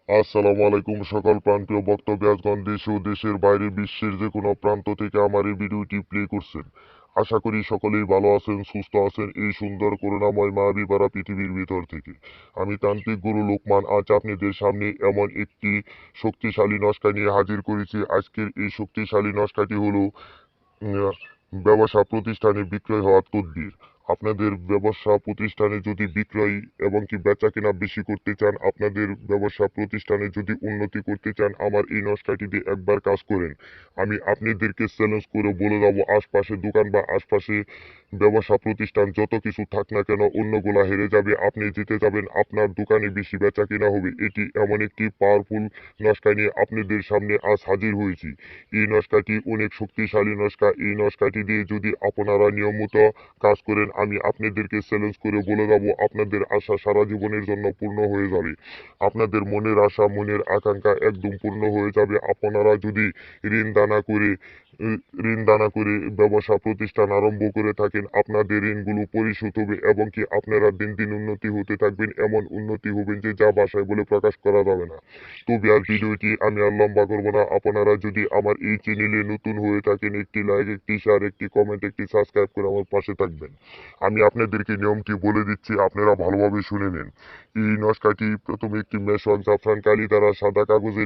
আসসালামু আলাইকুম সকল প্রান্তীয় বক্তব্যগণ দেশে ও দেশের বাইরে বিশ্বের যে কোনো প্রান্ত থেকে আমার এই ভিডিওটি প্লে করছেন। আশা করি সকলেই ভালো আছেন, সুস্থ আছেন এই সুন্দর করুণাময় মায়াবী ভরা পৃথিবীর ভিতর থেকে। আমি তান্ত্রিক গুরু লোকমান আজ আপনাদের সামনে এমন একটি শক্তিশালী নস্কা নিয়ে হাজির করেছি। আজকের এই শক্তিশালী নস্কাটি হলো উম, ব্যবসা প্রতিষ্ঠানে বিক্রয় হওয়ার তদবির। আপনাদের ব্যবসা প্রতিষ্ঠানে যদি বিক্রয় এবং কি বেচা কেনা বেশি করতে চান, আপনাদের ব্যবসা প্রতিষ্ঠানে যদি উন্নতি করতে চান, আমার এই নস্কাটি দিয়ে একবার কাজ করেন। আমি আপনাদেরকে চ্যালেঞ্জ করে বলে দেবো, আশপাশে দোকান বা আশপাশে ব্যবসা প্রতিষ্ঠান যত কিছু থাক না কেন অন্যগুলা হেরে যাবে, আপনি জিতে যাবেন, আপনার দোকানে বেশি বেচা কেনা হবে। এটি এমন একটি পাওয়ারফুল নস্কা নিয়ে আপনাদের সামনে আজ হাজির হয়েছি। এই নস্কাটি অনেক শক্তিশালী নস্কা। এই নস্কাটি দিয়ে যদি আপনারা নিয়মিত কাজ করেন, আমি আপনাদেরকে চ্যালেঞ্জ করে বলে দেবো, আপনাদের আশা সারা জীবনের জন্য পূর্ণ হয়ে যাবে। আপনাদের মনের আশা মনের আকাঙ্ক্ষা একদম পূর্ণ হয়ে যাবে। আপনারা যদি ঋণ দানা করে ঋণ দানা করে ব্যবসা প্রতিষ্ঠান আরম্ভ করে থাকেন, আপনাদের ঋণগুলো পরিশোধ হবে এবং কি আপনারা দিন দিন উন্নতি হতে থাকবেন। এমন উন্নতি হবেন যে যা ভাষায় বলে প্রকাশ করা যাবে না। তো বিয়ার ভিডিওটি আমি আর লম্বা করবো না। আপনারা যদি আমার এই চ্যানেলে নতুন হয়ে থাকেন, একটি লাইক, একটি শেয়ার, একটি কমেন্ট, একটি সাবস্ক্রাইব করে আমার পাশে থাকবেন। আমি আপনাদেরকে নিয়মটি বলে দিচ্ছি, আপনারা ভালোভাবে শুনে নেন। এই নস্কাটি প্রথমে একটি মেশক জাফরান কালি দ্বারা সাদা কাগজে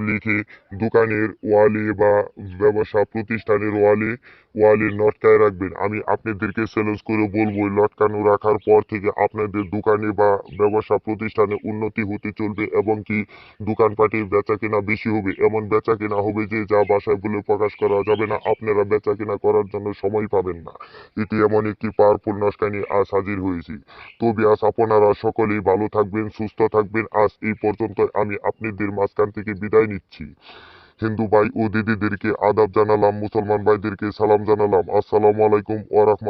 লিখে দোকানের ওয়ালে বা ব্যবসা প্রতিষ্ঠানের ওয়ালে লটকায় রাখবেন। আমি আপনাদেরকে চ্যালেঞ্জ করে বলবো, লটকানো রাখার পর থেকে আপনাদের দোকানে বা ব্যবসা প্রতিষ্ঠানে উন্নতি হতে চলবে এবং কি দোকানপাটে বেচা কেনা বেশি হবে। এমন বেচা কেনা হবে যে যা বাসায় বলে প্রকাশ করা যাবে না। আপনারা বেচা কেনা করার জন্য সময় পাবেন না। এটি এমন একটি পাওয়ারফুল নস্কা নিয়ে আজ হাজির হয়েছি। তবে আজ আপনারা সকলেই ভালো থাকবেন, সুস্থ থাকবেন। আজ এই পর্যন্ত, আমি আপনাদের মাঝখান থেকে বিদায় নিচ্ছি। হিন্দু ভাই ও দিদিদেরকে আদাব জানালাম, মুসলমান ভাইদেরকে সালাম জানালাম। আসসালামু আলাইকুম ওয়া রাহমাতুল্লাহ।